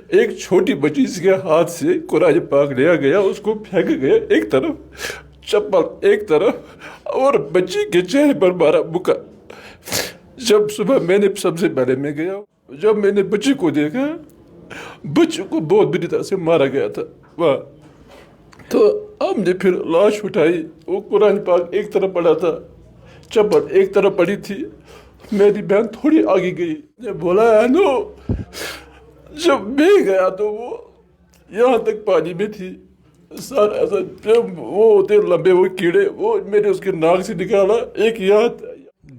ایک چھوٹی بچی کے ہاتھ سے قرآن پاک لیا گیا, اس کو پھینکا گیا ایک طرف, چپل ایک طرف, اور بچی کے چہرے پر مارا مکہ. جب صبح میں نے سب سے پہلے میں گیا, جب میں نے بچی کو دیکھا, بچی کو بہت بری طرح سے مارا گیا تھا وہاں. تو ہم نے پھر لاش اٹھائی, وہ قرآن پاک ایک طرف پڑا تھا, چپل ایک طرف پڑی تھی. میری بہن تھوڑی آگے گئی, نے بولا نو, جب میں گیا تو وہ یہاں تک پانی میں تھی. سارا ایسا وہ ہوتے لمبے وہ کیڑے, وہ میں نے اس کے ناک سے نکالا, ایک یاد.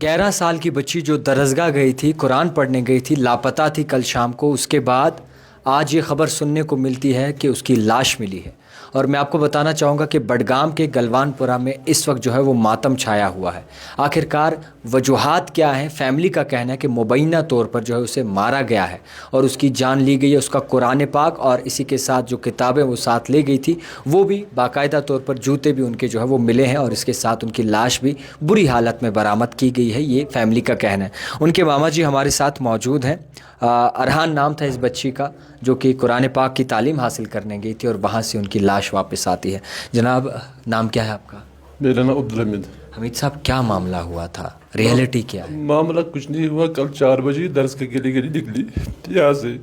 11 سال کی بچی جو درسگاہ گئی تھی, قرآن پڑھنے گئی تھی, لاپتہ تھی کل شام کو. اس کے بعد آج یہ خبر سننے کو ملتی ہے کہ اس کی لاش ملی ہے. اور میں آپ کو بتانا چاہوں گا کہ بڈگام کے گلوان پورہ میں اس وقت جو ہے وہ ماتم چھایا ہوا ہے. آخرکار وجوہات کیا ہیں؟ فیملی کا کہنا ہے کہ مبینہ طور پر جو ہے اسے مارا گیا ہے اور اس کی جان لی گئی ہے. اس کا قرآن پاک اور اسی کے ساتھ جو کتابیں وہ ساتھ لے گئی تھی, وہ بھی باقاعدہ طور پر جوتے بھی ان کے جو ہے وہ ملے ہیں, اور اس کے ساتھ ان کی لاش بھی بری حالت میں برآمد کی گئی ہے. یہ فیملی کا کہنا ہے. ان کے ماما جی ہمارے ساتھ موجود ہیں. ارحان نام تھا اس بچی کا, جو کہ قرآن پاک کی تعلیم حاصل کرنے گئی تھی اور وہاں سے ان کی لاش واپس آتی ہے. جناب نام کیا ہے آپ کا؟ میرا نام عبدالحمید. حمید صاحب, کیا معاملہ ہوا تھا؟ ریئلٹی کیا ہے؟ معاملہ کچھ نہیں ہوا. کل 4 بجے درس کے لیے نکلی یہاں سے,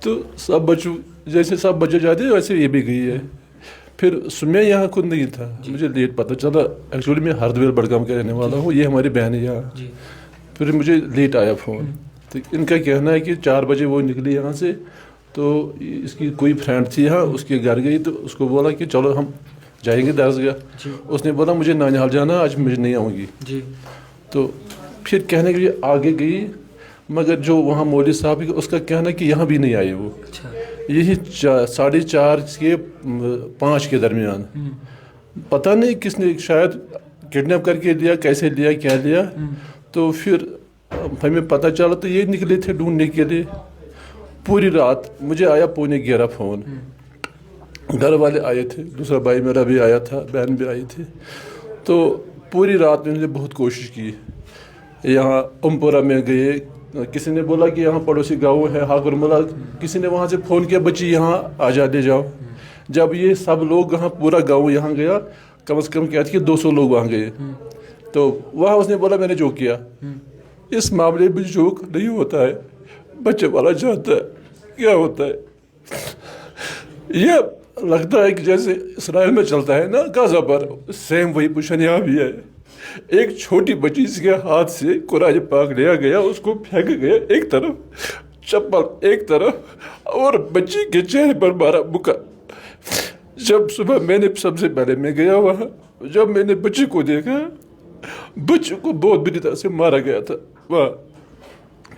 تو سب بچوں جیسے سب بچے جاتے ہیں ویسے یہ بھی گئی ہے. پھر میں یہاں خود نہیں تھا, مجھے لیٹ پتہ چلا. ایکچولی میں ہردویر بڈگام کا رہنے والا ہوں, یہ ہماری بہن ہے یہاں. پھر مجھے لیٹ آیا فون. تو ان کا کہنا ہے کہ 4 بجے وہ نکلی یہاں سے, تو اس کی کوئی فرینڈ تھی یہاں, اس کے گھر گئی, تو اس کو بولا کہ چلو ہم جائیں گے درسگاہ. اس نے بولا مجھے نانیہال جانا, آج مجھے نہیں آؤں گی. تو پھر کہنے کے لیے آگے گئی, مگر جو وہاں مولوی صاحب ہے اس کا کہنا ہے کہ یہاں بھی نہیں آئے وہ. یہی 4:30 کے 5 کے درمیان. پتہ نہیں کس نے, شاید کڈنیپ کر کے لیا, کیسے لیا, کیا لیا. تو پھر ہمیں پتہ چلا تو یہ نکلے تھے ڈھونڈنے کے لیے. پوری رات مجھے آیا 11:45 فون. گھر والے آئے تھے, دوسرا بھائی میرا بھی آیا تھا, بہن بھی آئی تھی. تو پوری رات میں نے بہت کوشش کی. یہاں امپورہ میں گئے, کسی نے بولا کہ یہاں پڑوسی گاؤں ہے ہاکر ملا, کسی نے وہاں سے فون کیا بچی یہاں آ جا لے جاؤ. جب یہ سب لوگ وہاں پورا گاؤں یہاں گیا, کم از کم کیا تھی کہ 200 لوگ وہاں گئے. تو وہاں اس نے بولا میں نے جو کیا. اس معاملے میں جوک نہیں ہوتا ہے, بچے والا جانتا ہے کیا ہوتا ہے. یہ لگتا ہے کہ جیسے اسرائیل میں چلتا ہے نا غزہ پر, سیم وہی پوزیشن یہاں بھی ہے. ایک چھوٹی بچی کے ہاتھ سے قرآن پاک لیا گیا, اس کو پھینکا گیا ایک طرف, چپل ایک طرف, اور بچی کے چہرے پر مارا مکہ. جب صبح میں نے سب سے پہلے میں گیا وہاں, جب میں نے بچی کو دیکھا, بچی کو بہت بری طرح سے مارا گیا تھا وہاں.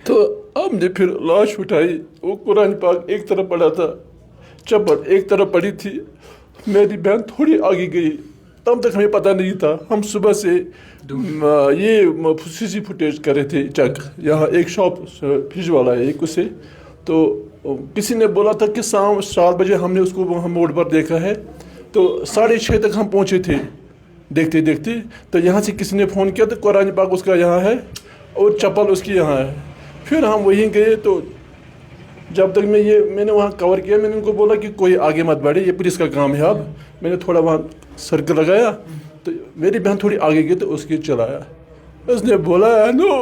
تو ہم نے پھر لاش اٹھائی, وہ قرآن پاک ایک طرف پڑا تھا, چپل ایک طرف پڑی تھی. میری بہن تھوڑی آگے گئی, تب تک ہمیں پتہ نہیں تھا. ہم صبح سے یہ CC فوٹیج کر رہے تھے چیک. یہاں ایک شاپ فریج والا ہے ایک, اسے تو کسی نے بولا تھا کہ 7 بجے ہم نے اس کو وہاں موڑ پر دیکھا ہے. تو 6:30 تک ہم پہنچے تھے دیکھتے دیکھتے. تو یہاں سے کسی نے فون کیا تو قرآن پاک اس کا یہاں ہے اور چپل اس کی یہاں ہے. پھر ہم وہیں گئے. تو جب تک میں نے وہاں کور کیا, میں نے ان کو بولا کہ کوئی آگے مت بڑھے, یہ پولیس کا کام ہے. اب میں نے تھوڑا وہاں سرکل لگایا, تو میری بہن تھوڑی آگے گئی تو اس کی چلایا. اس نے بولا نو,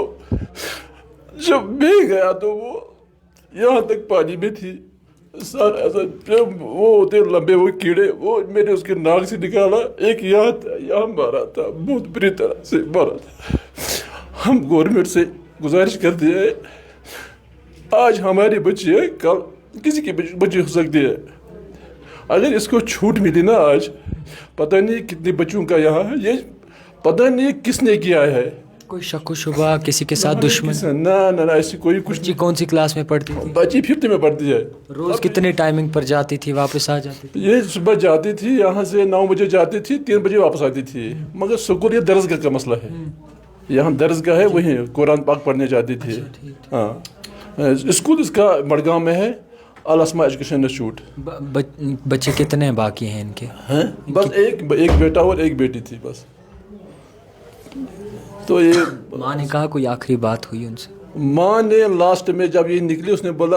جب میں گیا تو وہ یہاں تک پانی میں تھی. سارا ایسا وہ ہوتے لمبے وہ کیڑے, وہ میں نے اس کے ناک سے نکالا, ایک یاد یہاں مارا تھا, بہت بری طرح سے مارا تھا. ہم گورنمنٹ سے گزارش کرتے ہیں, آج ہماری بچی ہے, کل کسی کی بچی ہو سکتی ہے. اگر اس کو چھوٹ ملی نا آج, پتہ نہیں کتنے بچوں کا یہاں ہے, یہ پتہ نہیں کس نے کیا ہے. کوئی شک و شبہ کسی کے ساتھ دشمن؟ نہ ایسی کوئی کچھ. بچی کون سی کلاس میں پڑھتی تھی؟ بچی 5th میں پڑھتی ہے. روز کتنی ٹائمنگ پر جاتی تھی, واپس آ جاتی تھی؟ یہ صبح جاتی تھی, یہاں سے 9 بجے جاتی تھی, 3 بجے واپس آتی تھی. مگر سکول یہ درسگاہ کا مسئلہ ہے, یہاں درسگاہ ہے, وہیں قرآن پاک پڑھنے جاتی تھی. ہاں, اسکول اس کا بڈگام میں ہے, الاسما ایجوکیشن انسٹیٹیوٹ. بچے کتنے باقی ہیں ان کے؟ بس ایک بیٹا اور ایک بیٹی تھی بس. تو یہ ماں نے کہا کوئی آخری بات ہوئی ان سے؟ ماں نے لاسٹ میں جب یہ نکلی, اس نے بولا